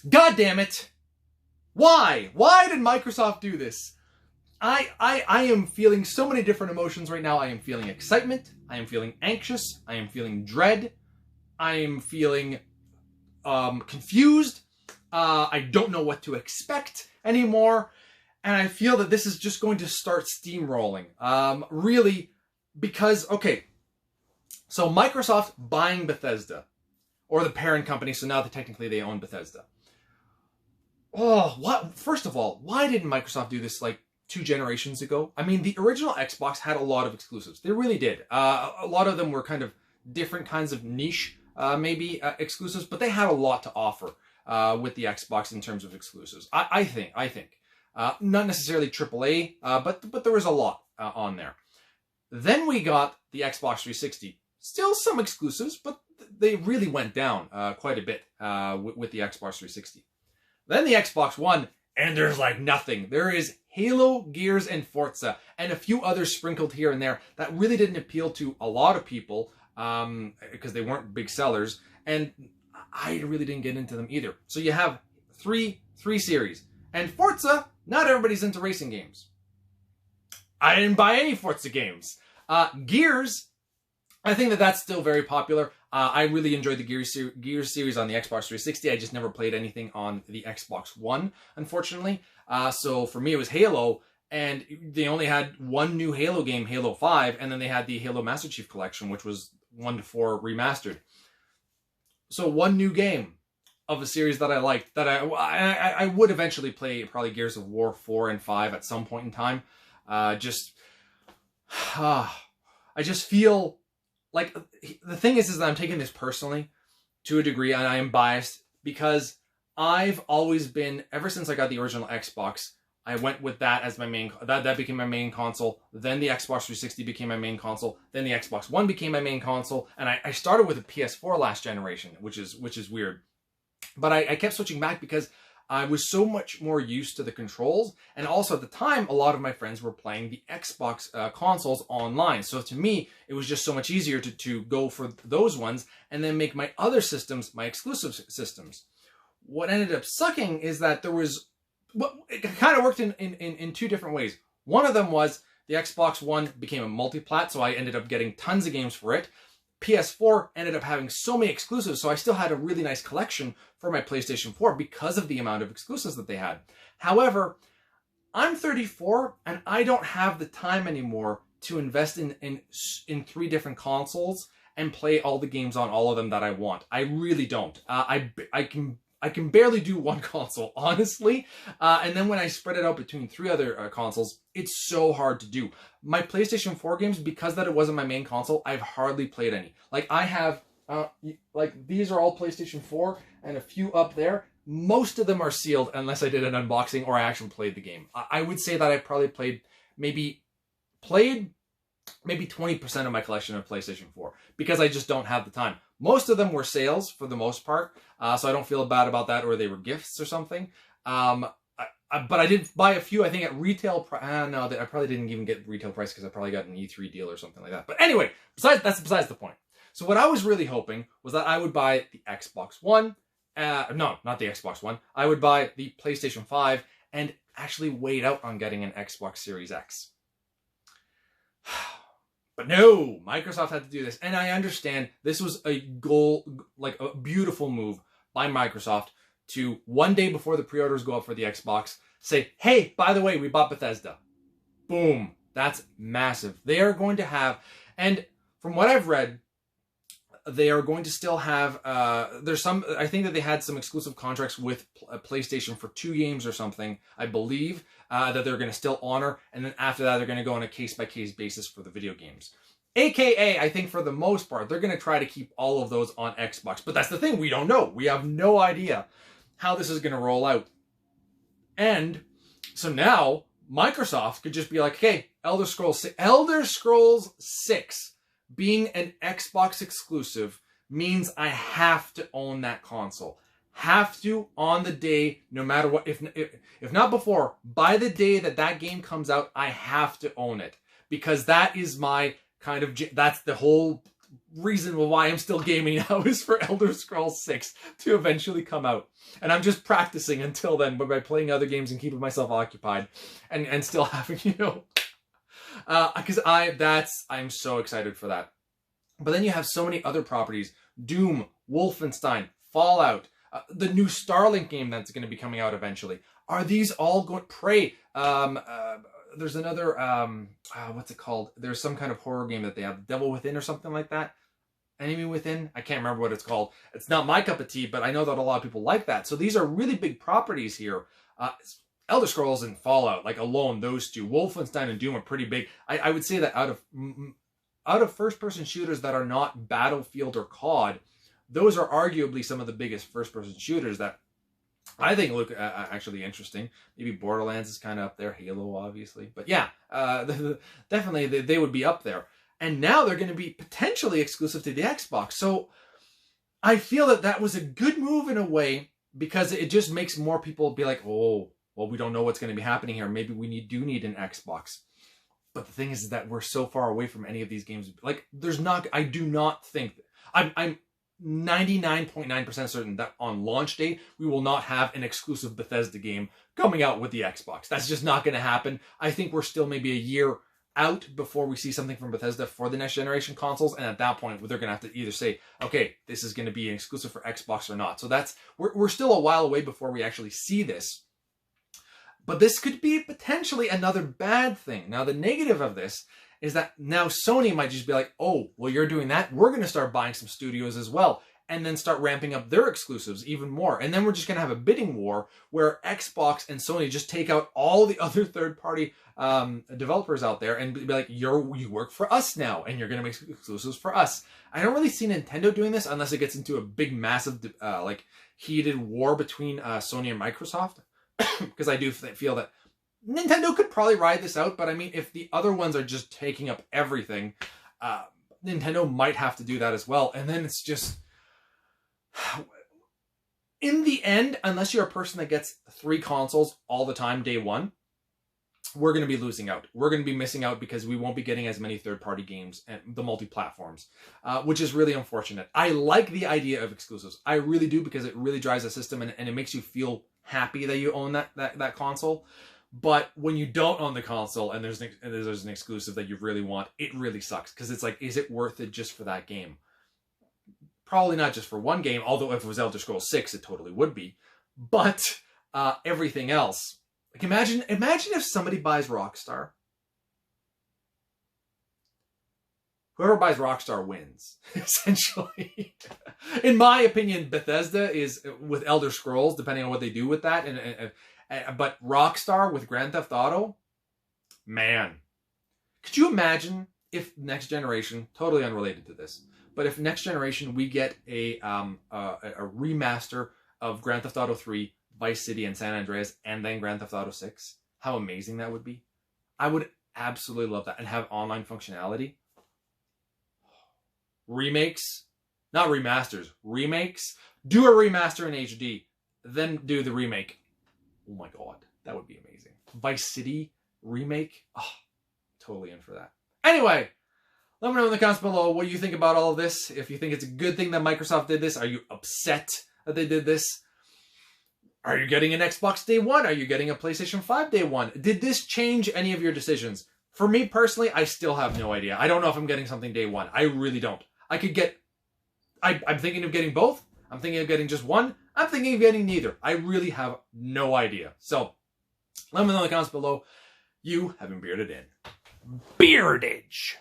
God damn it! Why? Why did Microsoft do this? I am feeling so many different emotions right now. I am feeling excitement. I am feeling anxious. I am feeling dread. I am feeling confused. I don't know what to expect anymore. And I feel that this is just going to start steamrolling. Really, because, okay, so Microsoft buying Bethesda, or the parent company, so now technically they own Bethesda. Oh, what? First of all, why didn't Microsoft do this like 2 generations ago? I mean, the original Xbox had a lot of exclusives. They really did. A lot of them were kind of different kinds of niche, maybe exclusives, but they had a lot to offer with the Xbox in terms of exclusives. I think. Not necessarily AAA, but there was a lot on there. Then we got the Xbox 360. Still some exclusives, but they really went down quite a bit with the Xbox 360. Then the Xbox One, and there's like nothing. There is Halo, Gears, and Forza, and a few others sprinkled here and there that really didn't appeal to a lot of people because they weren't big sellers, and I really didn't get into them either. So you have three series. And Forza, not everybody's into racing games. I didn't buy any Forza games. Gears, I think that's still very popular. I really enjoyed the Gears series on the Xbox 360. I just never played anything on the Xbox One, unfortunately. So for me, it was Halo, and they only had one new Halo game, Halo 5, and then they had the Halo Master Chief Collection, which was 1 to 4 remastered. So one new game of a series that I liked, that I would eventually play, probably Gears of War 4 and 5 at some point in time. I just feel like the thing is that I'm taking this personally to a degree, and I am biased because I've always been, ever since I got the original Xbox, I went with that as my main, that became my main console. Then the Xbox 360 became my main console. Then the Xbox One became my main console. And I started with a PS4 last generation, which is weird. But I kept switching back because I was so much more used to the controls. And also at the time, a lot of my friends were playing the Xbox consoles online. So to me, it was just so much easier to go for those ones and then make my other systems my exclusive systems. What ended up sucking is that there was, it kind of worked in 2 different ways. One of them was the Xbox One became a multi-plat, so I ended up getting tons of games for it. PS4 ended up having so many exclusives, so I still had a really nice collection for my PlayStation 4 because of the amount of exclusives that they had. However, I'm 34 and I don't have the time anymore to invest in 3 different consoles and play all the games on all of them that I want. I really don't. I can barely do 1 console, honestly. And then when I spread it out between 3 other consoles, it's so hard to do. My PlayStation 4 games, because that it wasn't my main console, I've hardly played any. Like, I have, like, these are all PlayStation 4 and a few up there. Most of them are sealed unless I did an unboxing or I actually played the game. I would say that I probably played maybe 20% of my collection of PlayStation 4 because I just don't have the time. Most of them were sales for the most part, so I don't feel bad about that, or they were gifts or something. But I did buy a few, I think, at retail price. No, I probably didn't even get retail price because I probably got an E3 deal or something like that. But anyway, that's besides the point. So what I was really hoping was that I would buy the Xbox One. No, not the Xbox One. I would buy the PlayStation 5 and actually wait out on getting an Xbox Series X. But no, Microsoft had to do this. And I understand this was a goal, like a beautiful move by Microsoft to one day before the pre-orders go up for the Xbox, say, hey, by the way, we bought Bethesda. Boom. That's massive. They are going to have, and from what I've read, they are going to still have, I think that they had some exclusive contracts with PlayStation for 2 games or something, I believe, that they're going to still honor. And then after that, they're going to go on a case-by-case basis for the video games. AKA, I think for the most part, they're going to try to keep all of those on Xbox. But that's the thing, we don't know. We have no idea how this is going to roll out. And so now, Microsoft could just be like, hey, Elder Scrolls 6 being an Xbox exclusive means I have to own that console. Have to on the day, no matter what. If not before, by the day that game comes out, I have to own it. Because that is my kind of, that's the whole reason why I'm still gaming now is for Elder Scrolls 6 to eventually come out. And I'm just practicing until then, but by playing other games and keeping myself occupied and still having, because I'm so excited for that. But then you have so many other properties: Doom, Wolfenstein, Fallout, the new Starlink game that's going to be coming out eventually. Are these all going? Prey. There's another, what's it called? There's some kind of horror game that they have, Devil Within or something like that. Enemy Within? I can't remember what it's called. It's not my cup of tea, but I know that a lot of people like that. So these are really big properties here. Elder Scrolls and Fallout, like alone, those two. Wolfenstein and Doom are pretty big. I would say that out of first-person shooters that are not Battlefield or COD, those are arguably some of the biggest first-person shooters that I think look actually interesting. Maybe Borderlands is kind of up there. Halo, obviously. But yeah, definitely they would be up there. And now they're going to be potentially exclusive to the Xbox. So I feel that was a good move in a way, because it just makes more people be like, oh, well, we don't know what's going to be happening here. Maybe we do need an Xbox. But the thing is that we're so far away from any of these games. Like, I do not think, I'm 99.9% certain that on launch day, we will not have an exclusive Bethesda game coming out with the Xbox. That's just not going to happen. I think we're still maybe a year out before we see something from Bethesda for the next generation consoles. And at that point, they're going to have to either say, okay, this is going to be an exclusive for Xbox or not. So we're still a while away before we actually see this. But this could be potentially another bad thing. Now, the negative of this is that now Sony might just be like, oh, well, you're doing that. We're going to start buying some studios as well, and then start ramping up their exclusives even more. And then we're just going to have a bidding war where Xbox and Sony just take out all the other third-party developers out there and be like, you work for us now, and you're going to make exclusives for us. I don't really see Nintendo doing this unless it gets into a big, massive, heated war between Sony and Microsoft. Because I do feel that Nintendo could probably ride this out, but I mean, if the other ones are just taking up everything, Nintendo might have to do that as well. And then it's just, in the end, unless you're a person that gets 3 consoles all the time, day one, we're going to be losing out. We're going to be missing out because we won't be getting as many third-party games and the multi-platforms, which is really unfortunate. I like the idea of exclusives. I really do, because it really drives the system and it makes you feel happy that you own that console. But when you don't own the console and there's an exclusive that you really want, it really sucks, because it's like, is it worth it just for that game? Probably not just for one game, although if it was Elder Scrolls 6, it totally would be. But everything else, like imagine if somebody buys Rockstar. Whoever buys Rockstar wins, essentially. In my opinion, Bethesda is, with Elder Scrolls, depending on what they do with that, but Rockstar with Grand Theft Auto, man. Could you imagine if next generation, totally unrelated to this, but if next generation we get a remaster of Grand Theft Auto 3, Vice City, and San Andreas, and then Grand Theft Auto 6, how amazing that would be. I would absolutely love that, and have online functionality. Remakes, not remasters, remakes. Do a remaster in HD, then do the remake. Oh my god, that would be amazing. Vice City remake, oh, totally in for that. Anyway, let me know in the comments below what you think about all of this. If you think it's a good thing that Microsoft did this, are you upset that they did this? Are you getting an Xbox day one? Are you getting a PlayStation 5 day one? Did this change any of your decisions? For me personally, I still have no idea. I don't know if I'm getting something day one. I really don't. I'm thinking of getting both. I'm thinking of getting just one. I'm thinking of getting neither. I really have no idea. So, let me know in the comments below. You have been bearded in. Beardage!